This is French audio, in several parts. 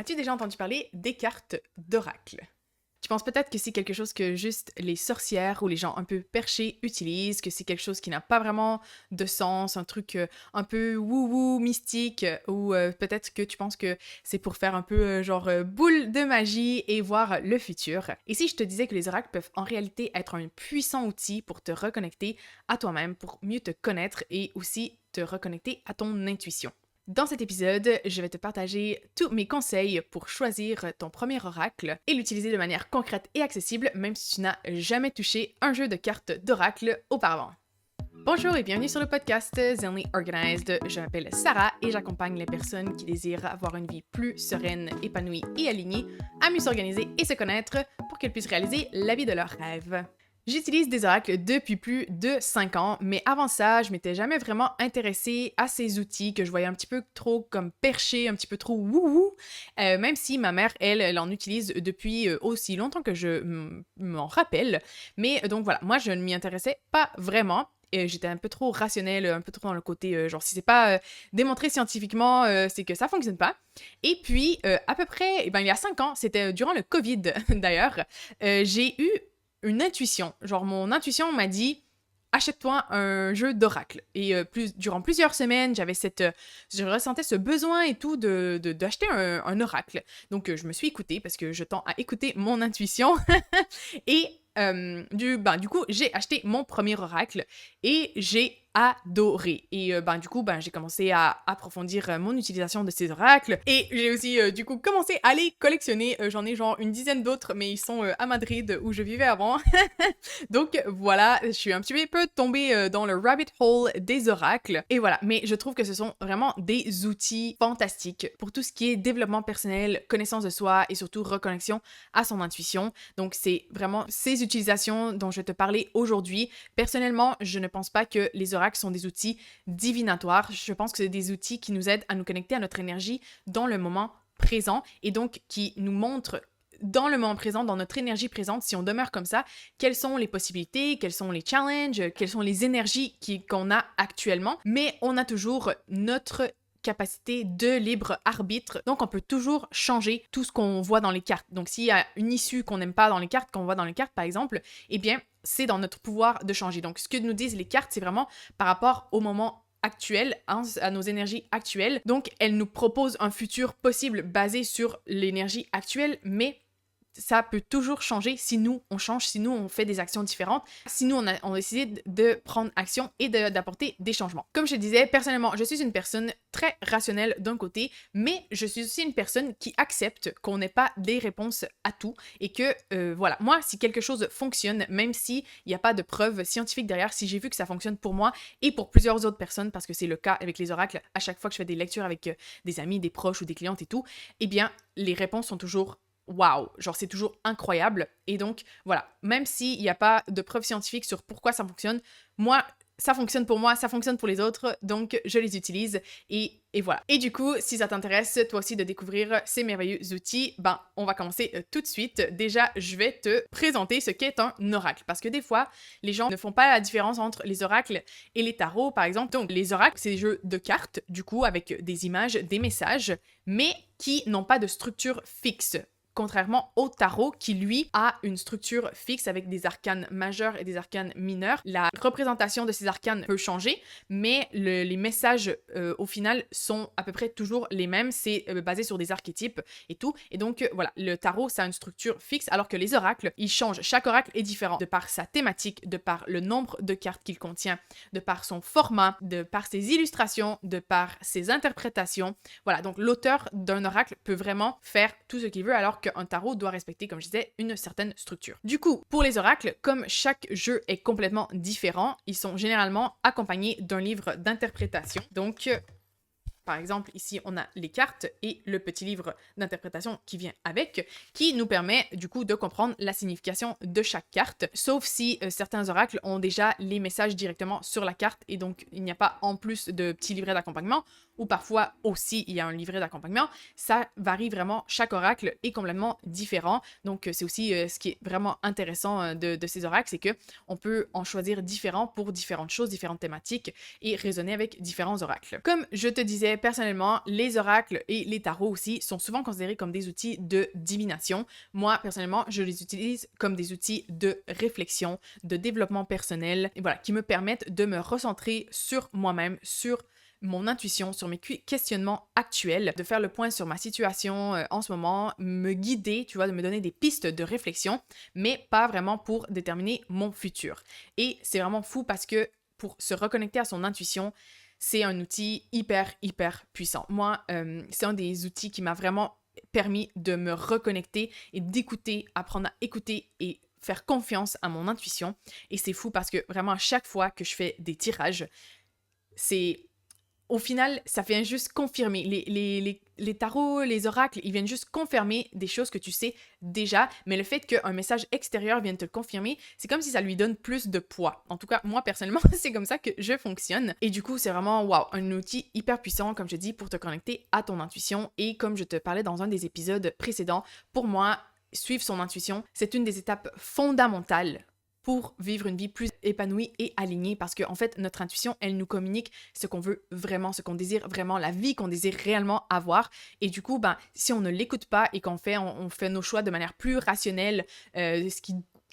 As-tu déjà entendu parler des cartes d'oracle? Tu penses peut-être que c'est quelque chose que juste les sorcières ou les gens un peu perchés utilisent, que c'est quelque chose qui n'a pas vraiment de sens, un truc un peu wou-wou, mystique, ou peut-être que tu penses que c'est pour faire un peu boule de magie et voir le futur. Et si je te disais que les oracles peuvent en réalité être un puissant outil pour te reconnecter à toi-même, pour mieux te connaître et aussi te reconnecter à ton intuition? Dans cet épisode, je vais te partager tous mes conseils pour choisir ton premier oracle et l'utiliser de manière concrète et accessible, même si tu n'as jamais touché un jeu de cartes d'oracle auparavant. Bonjour et bienvenue sur le podcast Zenly Organized. Je m'appelle Sarah et j'accompagne les personnes qui désirent avoir une vie plus sereine, épanouie et alignée, à mieux s'organiser et se connaître pour qu'elles puissent réaliser la vie de leurs rêves. J'utilise des oracles depuis plus de 5 ans, mais avant ça, je m'étais jamais vraiment intéressée à ces outils que je voyais un petit peu trop comme perchés, un petit peu trop wouhou, même si ma mère, elle en utilise depuis aussi longtemps que je m'en rappelle. Mais donc voilà, moi je ne m'y intéressais pas vraiment. J'étais un peu trop rationnelle, un peu trop dans le côté, genre si c'est pas démontré scientifiquement, c'est que ça fonctionne pas. Et puis, à peu près, il y a 5 ans, c'était durant le COVID d'ailleurs, j'ai eu une intuition. Genre, mon intuition m'a dit achète-toi un jeu d'oracle. Et durant plusieurs semaines, je ressentais ce besoin et tout d'acheter un oracle. Donc, je me suis écoutée parce que je tends à écouter mon intuition. Et du coup, j'ai acheté mon premier oracle et j'ai adoré. Et j'ai commencé à approfondir mon utilisation de ces oracles. Et j'ai aussi, commencé à les collectionner. J'en ai genre une dizaine d'autres, mais ils sont à Madrid, où je vivais avant. Donc voilà, je suis un petit peu tombée dans le rabbit hole des oracles. Et voilà, mais je trouve que ce sont vraiment des outils fantastiques pour tout ce qui est développement personnel, connaissance de soi et surtout reconnexion à son intuition. Donc c'est vraiment ces utilisations dont je vais te parler aujourd'hui. Personnellement, je ne pense pas que les oracles sont des outils divinatoires. Je pense que c'est des outils qui nous aident à nous connecter à notre énergie dans le moment présent et donc qui nous montrent dans le moment présent, dans notre énergie présente, si on demeure comme ça, quelles sont les possibilités, quels sont les challenges, quelles sont les énergies qu'on a actuellement, mais on a toujours notre capacité de libre arbitre. Donc, on peut toujours changer tout ce qu'on voit dans les cartes. Donc, s'il y a une issue qu'on n'aime pas dans les cartes, qu'on voit dans les cartes, par exemple, eh bien, c'est dans notre pouvoir de changer. Donc, ce que nous disent les cartes, c'est vraiment par rapport au moment actuel, à nos énergies actuelles. Donc, elles nous proposent un futur possible basé sur l'énergie actuelle, mais ça peut toujours changer si nous, on change, si nous, on fait des actions différentes, si nous, on a décidé de prendre action et d'apporter des changements. Comme je disais, personnellement, je suis une personne très rationnelle d'un côté, mais je suis aussi une personne qui accepte qu'on n'ait pas des réponses à tout et que, voilà, moi, si quelque chose fonctionne, même s'il n'y a pas de preuves scientifiques derrière, si j'ai vu que ça fonctionne pour moi et pour plusieurs autres personnes, parce que c'est le cas avec les oracles, à chaque fois que je fais des lectures avec des amis, des proches ou des clientes et tout, eh bien, les réponses sont toujours waouh, genre c'est toujours incroyable. Et donc, voilà, même s'il n'y a pas de preuves scientifiques sur pourquoi ça fonctionne, moi, ça fonctionne pour moi, ça fonctionne pour les autres, donc je les utilise et voilà. Et du coup, si ça t'intéresse, toi aussi, de découvrir ces merveilleux outils, on va commencer tout de suite. Déjà, je vais te présenter ce qu'est un oracle, parce que des fois, les gens ne font pas la différence entre les oracles et les tarots, par exemple. Donc, les oracles, c'est des jeux de cartes, du coup, avec des images, des messages, mais qui n'ont pas de structure fixe. Contrairement au tarot qui, lui, a une structure fixe avec des arcanes majeurs et des arcanes mineurs. La représentation de ces arcanes peut changer, mais les messages, au final, sont à peu près toujours les mêmes. C'est basé sur des archétypes et tout. Et donc, voilà, le tarot, ça a une structure fixe, alors que les oracles, ils changent. Chaque oracle est différent de par sa thématique, de par le nombre de cartes qu'il contient, de par son format, de par ses illustrations, de par ses interprétations. Voilà, donc l'auteur d'un oracle peut vraiment faire tout ce qu'il veut, alors qu'un tarot doit respecter, comme je disais, une certaine structure. Du coup, pour les oracles, comme chaque jeu est complètement différent, ils sont généralement accompagnés d'un livre d'interprétation. Donc, par exemple, ici, on a les cartes et le petit livre d'interprétation qui vient avec, qui nous permet du coup de comprendre la signification de chaque carte, sauf si certains oracles ont déjà les messages directement sur la carte et donc il n'y a pas en plus de petits livrets d'accompagnement, ou parfois aussi il y a un livret d'accompagnement. Ça varie vraiment, chaque oracle est complètement différent. Donc c'est aussi ce qui est vraiment intéressant de ces oracles, c'est que on peut en choisir différents pour différentes choses, différentes thématiques et raisonner avec différents oracles. Comme je te disais, personnellement, les oracles et les tarots aussi sont souvent considérés comme des outils de divination. Moi, personnellement, je les utilise comme des outils de réflexion, de développement personnel, et voilà, qui me permettent de me recentrer sur moi-même, sur mon intuition, sur mes questionnements actuels, de faire le point sur ma situation en ce moment, me guider, tu vois, de me donner des pistes de réflexion, mais pas vraiment pour déterminer mon futur. Et c'est vraiment fou parce que pour se reconnecter à son intuition, c'est un outil hyper, hyper puissant. Moi, c'est un des outils qui m'a vraiment permis de me reconnecter et d'écouter, apprendre à écouter et faire confiance à mon intuition. Et c'est fou parce que vraiment, à chaque fois que je fais des tirages, c'est... Au final, ça vient juste confirmer. Les tarots, les oracles, ils viennent juste confirmer des choses que tu sais déjà, mais le fait qu'un message extérieur vienne te le confirmer, c'est comme si ça lui donne plus de poids. En tout cas, moi, personnellement, c'est comme ça que je fonctionne. Et du coup, c'est vraiment, wow, un outil hyper puissant, comme je dis, pour te connecter à ton intuition. Et comme je te parlais dans un des épisodes précédents, pour moi, suivre son intuition, c'est une des étapes fondamentales pour vivre une vie plus épanouie et alignée parce que en fait notre intuition elle nous communique ce qu'on veut vraiment, ce qu'on désire vraiment, la vie qu'on désire réellement avoir et du coup ben si on ne l'écoute pas et qu'on fait on fait nos choix de manière plus rationnelle,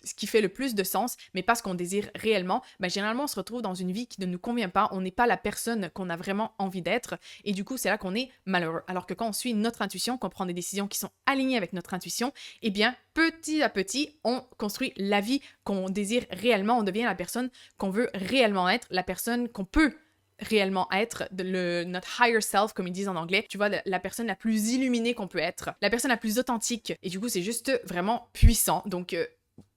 ce qui fait le plus de sens, mais pas ce qu'on désire réellement, ben généralement on se retrouve dans une vie qui ne nous convient pas, on n'est pas la personne qu'on a vraiment envie d'être, et du coup c'est là qu'on est malheureux. Alors que quand on suit notre intuition, qu'on prend des décisions qui sont alignées avec notre intuition, eh bien petit à petit, on construit la vie qu'on désire réellement, on devient la personne qu'on veut réellement être, la personne qu'on peut réellement être, notre higher self, comme ils disent en anglais, tu vois, la personne la plus illuminée qu'on peut être, la personne la plus authentique, et du coup c'est juste vraiment puissant, donc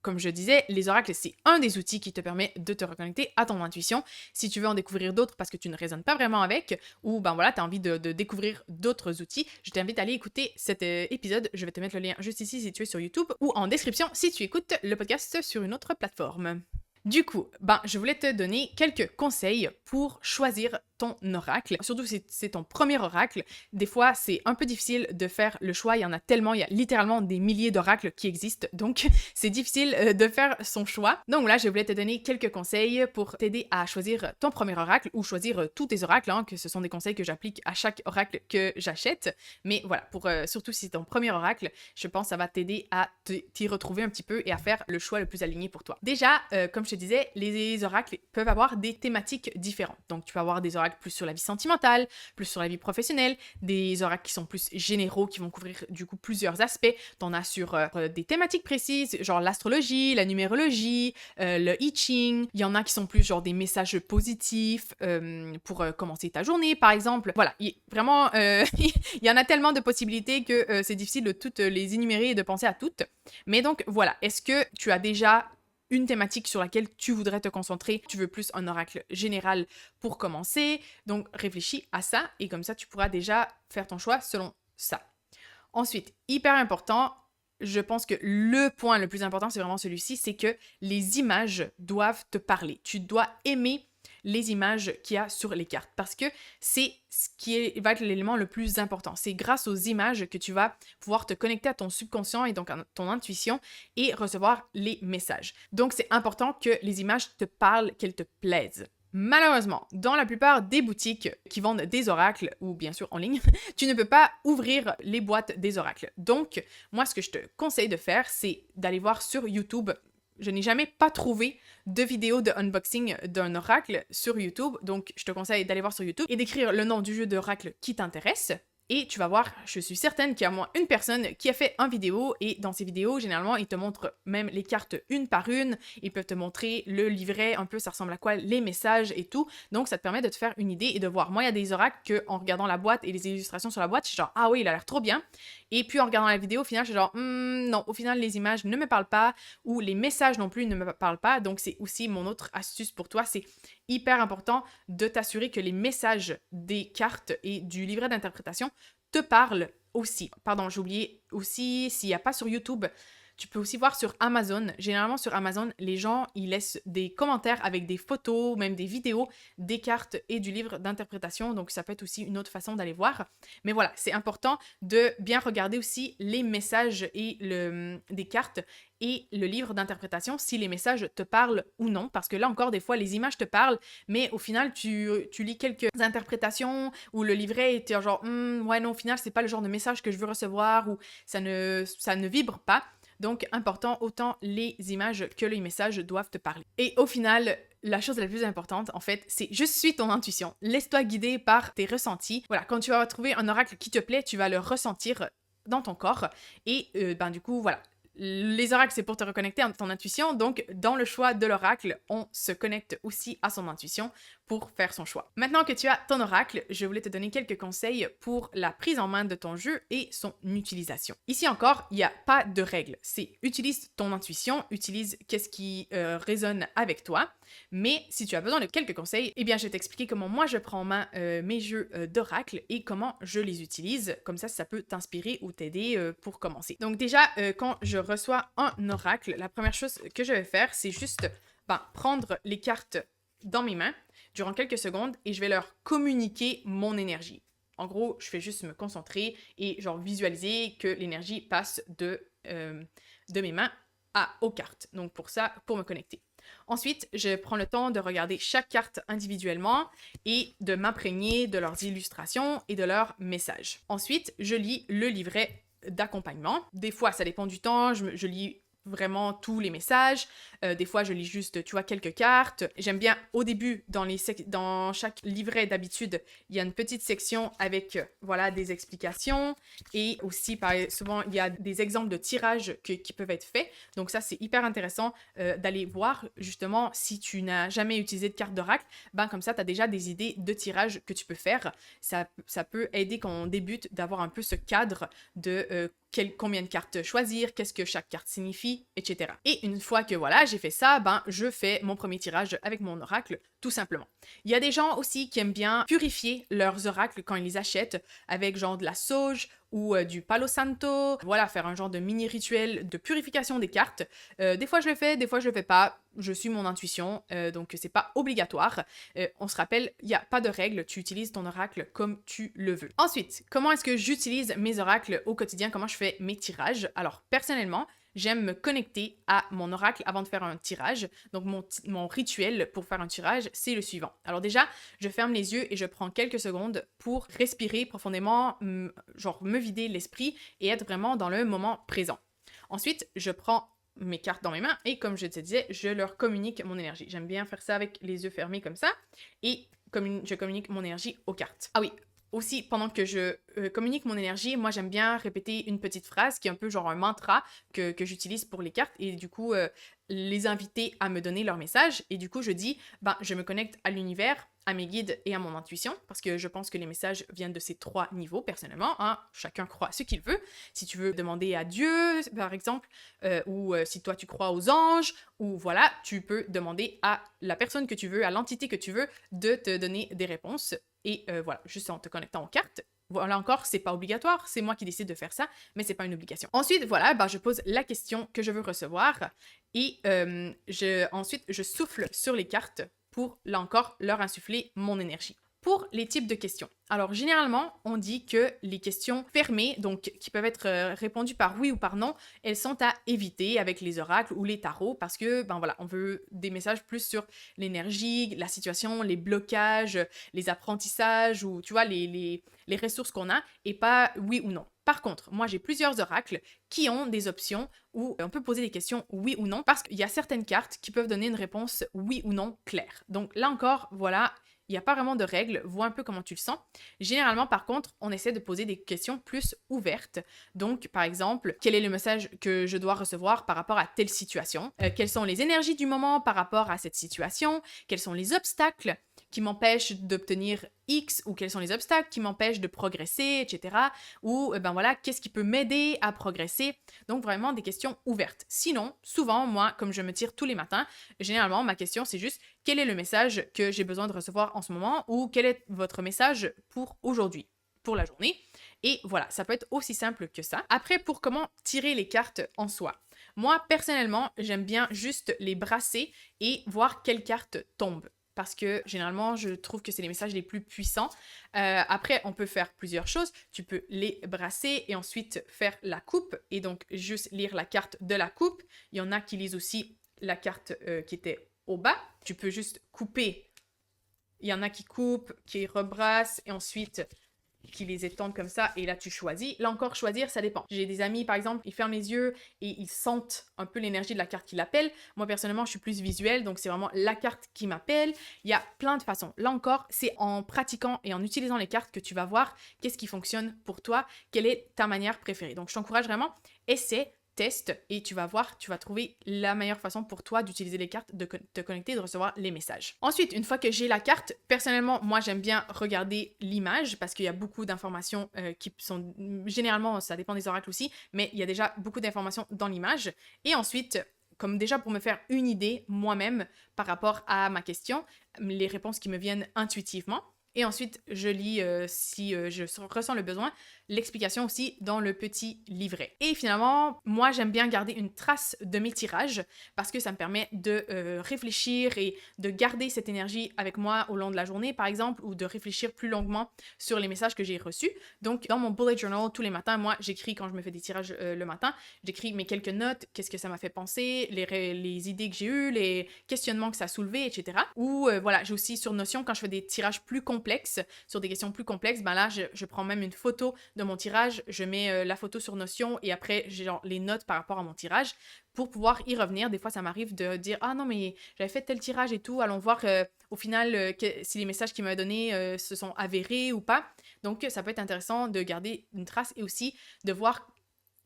comme je disais, les oracles, c'est un des outils qui te permet de te reconnecter à ton intuition. Si tu veux en découvrir d'autres parce que tu ne raisonnes pas vraiment avec, ou ben voilà, tu as envie de découvrir d'autres outils, je t'invite à aller écouter cet épisode. Je vais te mettre le lien juste ici si tu es sur YouTube, ou en description si tu écoutes le podcast sur une autre plateforme. Du coup, ben, je voulais te donner quelques conseils pour choisir ton oracle. Surtout si c'est ton premier oracle. Des fois, c'est un peu difficile de faire le choix. Il y en a tellement, il y a littéralement des milliers d'oracles qui existent. Donc, c'est difficile de faire son choix. Donc là, je voulais te donner quelques conseils pour t'aider à choisir ton premier oracle ou choisir tous tes oracles, hein, que ce sont des conseils que j'applique à chaque oracle que j'achète. Mais voilà, pour surtout si c'est ton premier oracle, je pense que ça va t'aider à t'y retrouver un petit peu et à faire le choix le plus aligné pour toi. Déjà, comme je te disais, les oracles peuvent avoir des thématiques différentes. Donc, tu peux avoir des oracles plus sur la vie sentimentale, plus sur la vie professionnelle, des oracles qui sont plus généraux, qui vont couvrir du coup plusieurs aspects. T'en as sur des thématiques précises, genre l'astrologie, la numérologie, le I Ching. Il y en a qui sont plus genre des messages positifs pour commencer ta journée, par exemple. Voilà, vraiment, il y en a tellement de possibilités que c'est difficile de toutes les énumérer et de penser à toutes. Mais donc, voilà, est-ce que tu as déjà une thématique sur laquelle tu voudrais te concentrer, tu veux plus un oracle général pour commencer, donc réfléchis à ça et comme ça tu pourras déjà faire ton choix selon ça. Ensuite, hyper important, je pense que le point le plus important c'est vraiment celui-ci, c'est que les images doivent te parler. Tu dois aimer les images qu'il y a sur les cartes parce que c'est ce qui va être l'élément le plus important. C'est grâce aux images que tu vas pouvoir te connecter à ton subconscient et donc à ton intuition et recevoir les messages. Donc c'est important que les images te parlent, qu'elles te plaisent. Malheureusement, dans la plupart des boutiques qui vendent des oracles, ou bien sûr en ligne, tu ne peux pas ouvrir les boîtes des oracles. Donc, moi, ce que je te conseille de faire, c'est d'aller voir sur YouTube. Je n'ai jamais pas trouvé de vidéo de unboxing d'un oracle sur YouTube, donc je te conseille d'aller voir sur YouTube et d'écrire le nom du jeu d'oracle qui t'intéresse. Et tu vas voir, je suis certaine qu'il y a au moins une personne qui a fait une vidéo et dans ces vidéos, généralement, ils te montrent même les cartes une par une, ils peuvent te montrer le livret, un peu ça ressemble à quoi, les messages et tout. Donc ça te permet de te faire une idée et de voir. Moi, il y a des oracles que en regardant la boîte et les illustrations sur la boîte, je suis genre ah oui, il a l'air trop bien. Et puis en regardant la vidéo, au final, je suis genre non, au final les images ne me parlent pas ou les messages non plus ne me parlent pas. Donc c'est aussi mon autre astuce pour toi, c'est hyper important de t'assurer que les messages des cartes et du livret d'interprétation te parlent aussi. Pardon, j'ai oublié aussi, s'il n'y a pas sur YouTube, Tu peux aussi voir sur Amazon. Généralement, sur Amazon, les gens, ils laissent des commentaires avec des photos, même des vidéos, des cartes et du livre d'interprétation. Donc, ça peut être aussi une autre façon d'aller voir. Mais voilà, c'est important de bien regarder aussi les messages et des cartes et le livre d'interprétation, si les messages te parlent ou non. Parce que là encore, des fois, les images te parlent, mais au final, tu lis quelques interprétations où le livret était genre, ouais, non, au final, c'est pas le genre de message que je veux recevoir ou ça ne vibre pas. Donc, important, autant les images que les messages doivent te parler. Et au final, la chose la plus importante, en fait, c'est juste suis ton intuition. Laisse-toi guider par tes ressentis. Voilà, quand tu vas trouver un oracle qui te plaît, tu vas le ressentir dans ton corps. Et du coup, voilà. Les oracles, c'est pour te reconnecter à ton intuition. Donc, dans le choix de l'oracle, on se connecte aussi à son intuition pour faire son choix. Maintenant que tu as ton oracle, je voulais te donner quelques conseils pour la prise en main de ton jeu et son utilisation. Ici encore, il n'y a pas de règle. C'est utilise ton intuition, utilise qu'est-ce qui résonne avec toi. Mais si tu as besoin de quelques conseils, eh bien, je vais t'expliquer comment moi je prends en main mes jeux d'oracle et comment je les utilise. Comme ça peut t'inspirer ou t'aider pour commencer. Donc déjà, quand je reçois un oracle, la première chose que je vais faire, c'est juste prendre les cartes dans mes mains durant quelques secondes et je vais leur communiquer mon énergie. En gros, je fais juste me concentrer et genre visualiser que l'énergie passe de mes mains aux cartes. Donc pour me connecter. Ensuite, je prends le temps de regarder chaque carte individuellement et de m'imprégner de leurs illustrations et de leurs messages. Ensuite, je lis le livret d'accompagnement. Des fois, ça dépend du temps, je lis vraiment tous les messages. Des fois, je lis juste, tu vois, quelques cartes. J'aime bien, au début, dans chaque livret d'habitude, il y a une petite section avec, voilà, des explications. Et aussi, souvent, il y a des exemples de tirages qui peuvent être faits. Donc ça, c'est hyper intéressant d'aller voir, justement, si tu n'as jamais utilisé de carte d'oracle, comme ça, tu as déjà des idées de tirages que tu peux faire. Ça peut aider quand on débute d'avoir un peu ce cadre de combien de cartes choisir, qu'est-ce que chaque carte signifie, etc. Et une fois que voilà, j'ai fait ça, je fais mon premier tirage avec mon oracle, tout simplement. Il y a des gens aussi qui aiment bien purifier leurs oracles quand ils les achètent avec genre de la sauge ou du palo santo, voilà, faire un genre de mini rituel de purification des cartes. Des fois je le fais, des fois je le fais pas, je suis mon intuition, donc c'est pas obligatoire. On se rappelle, il n'y a pas de règle, tu utilises ton oracle comme tu le veux. Ensuite, comment est-ce que j'utilise mes oracles au quotidien, comment je fais mes tirages? Alors personnellement, j'aime me connecter à mon oracle avant de faire un tirage. Donc, mon rituel pour faire un tirage, c'est le suivant. Alors déjà, je ferme les yeux et je prends quelques secondes pour respirer profondément, genre me vider l'esprit et être vraiment dans le moment présent. Ensuite, je prends mes cartes dans mes mains et comme je te disais, je leur communique mon énergie. J'aime bien faire ça avec les yeux fermés comme ça et je communique mon énergie aux cartes. Ah oui, aussi, pendant que je communique mon énergie, moi j'aime bien répéter une petite phrase qui est un peu genre un mantra que j'utilise pour les cartes et du coup les inviter à me donner leur message. Et du coup je dis, je me connecte à l'univers, à mes guides et à mon intuition parce que je pense que les messages viennent de ces 3 niveaux personnellement. Chacun croit à ce qu'il veut. Si tu veux demander à Dieu par exemple, ou si toi tu crois aux anges, ou voilà, tu peux demander à la personne que tu veux, à l'entité que tu veux de te donner des réponses. Et voilà, juste en te connectant aux cartes. Voilà encore, c'est pas obligatoire, c'est moi qui décide de faire ça, mais c'est pas une obligation. Ensuite, voilà, je pose la question que je veux recevoir et ensuite, je souffle sur les cartes pour, là encore, leur insuffler mon énergie. Pour les types de questions. Alors, généralement, on dit que les questions fermées, donc qui peuvent être répondues par oui ou par non, elles sont à éviter avec les oracles ou les tarots parce que, voilà, on veut des messages plus sur l'énergie, la situation, les blocages, les apprentissages ou, tu vois, les ressources qu'on a et pas oui ou non. Par contre, moi, j'ai plusieurs oracles qui ont des options où on peut poser des questions oui ou non parce qu'il y a certaines cartes qui peuvent donner une réponse oui ou non claire. Donc là encore, voilà, il n'y a pas vraiment de règles, vois un peu comment tu le sens. Généralement, par contre, on essaie de poser des questions plus ouvertes. Donc, par exemple, quel est le message que je dois recevoir par rapport à telle situation? Quelles sont les énergies du moment par rapport à cette situation? Quels sont les obstacles qui m'empêchent d'obtenir X ou quels sont les obstacles qui m'empêchent de progresser, etc. Ou, voilà, qu'est-ce qui peut m'aider à progresser? Donc, vraiment des questions ouvertes. Sinon, souvent, moi, comme je me tire tous les matins, généralement, ma question, c'est juste quel est le message que j'ai besoin de recevoir en ce moment ou quel est votre message pour aujourd'hui, pour la journée. Et voilà, ça peut être aussi simple que ça. Après, pour comment tirer les cartes en soi. Moi, personnellement, j'aime bien juste les brasser et voir quelle carte tombe. Parce que généralement, je trouve que c'est les messages les plus puissants. Après, on peut faire plusieurs choses. Tu peux les brasser et ensuite faire la coupe et donc juste lire la carte de la coupe. Il y en a qui lisent aussi la carte qui était au bas. Tu peux juste couper. Il y en a qui coupent, qui rebrassent et ensuite qui les étendent comme ça, et là tu choisis. Là encore, choisir, ça dépend. J'ai des amis, par exemple, ils ferment les yeux et ils sentent un peu l'énergie de la carte qui l'appelle. Moi, personnellement, je suis plus visuelle, donc c'est vraiment la carte qui m'appelle. Il y a plein de façons. Là encore, c'est en pratiquant et en utilisant les cartes que tu vas voir qu'est-ce qui fonctionne pour toi, quelle est ta manière préférée. Donc, je t'encourage vraiment, essaie, teste et tu vas voir, tu vas trouver la meilleure façon pour toi d'utiliser les cartes, de te connecter, de recevoir les messages. Ensuite, une fois que j'ai la carte, personnellement, moi j'aime bien regarder l'image parce qu'il y a beaucoup d'informations qui sont, généralement, ça dépend des oracles aussi, mais il y a déjà beaucoup d'informations dans l'image. Et ensuite, comme déjà pour me faire une idée moi-même par rapport à ma question, les réponses qui me viennent intuitivement. Et ensuite, je lis, si je ressens le besoin, l'explication aussi dans le petit livret. Et finalement, moi, j'aime bien garder une trace de mes tirages parce que ça me permet de réfléchir et de garder cette énergie avec moi au long de la journée, par exemple, ou de réfléchir plus longuement sur les messages que j'ai reçus. Donc, dans mon bullet journal, tous les matins, moi, j'écris quand je me fais des tirages le matin, j'écris mes quelques notes, qu'est-ce que ça m'a fait penser, les idées que j'ai eues, les questionnements que ça a soulevé, etc. Ou voilà, j'ai aussi sur Notion, quand je fais des tirages plus complexes, sur des questions plus complexes, ben là, je prends même une photo de mon tirage, je mets la photo sur Notion et après, j'ai genre les notes par rapport à mon tirage pour pouvoir y revenir. Des fois, ça m'arrive de dire « Ah non, mais j'avais fait tel tirage et tout, allons voir au final si les messages qu'il m'a donnés se sont avérés ou pas. » Donc, ça peut être intéressant de garder une trace et aussi de voir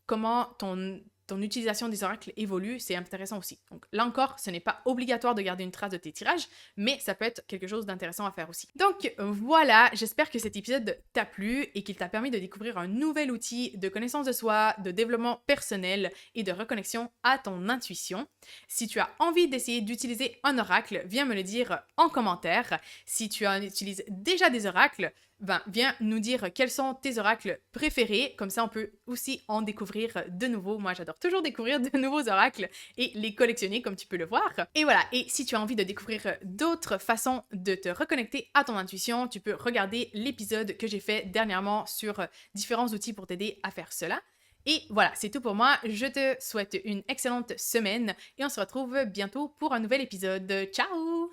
comment ton utilisation des oracles évolue, c'est intéressant aussi. Donc là encore, ce n'est pas obligatoire de garder une trace de tes tirages, mais ça peut être quelque chose d'intéressant à faire aussi. Donc voilà, j'espère que cet épisode t'a plu et qu'il t'a permis de découvrir un nouvel outil de connaissance de soi, de développement personnel et de reconnexion à ton intuition. Si tu as envie d'essayer d'utiliser un oracle, viens me le dire en commentaire. Si tu utilises déjà des oracles, ben, viens nous dire quels sont tes oracles préférés, comme ça on peut aussi en découvrir de nouveaux. Moi j'adore toujours découvrir de nouveaux oracles et les collectionner comme tu peux le voir. Et voilà, et si tu as envie de découvrir d'autres façons de te reconnecter à ton intuition, tu peux regarder l'épisode que j'ai fait dernièrement sur différents outils pour t'aider à faire cela. Et voilà, c'est tout pour moi. Je te souhaite une excellente semaine et on se retrouve bientôt pour un nouvel épisode. Ciao!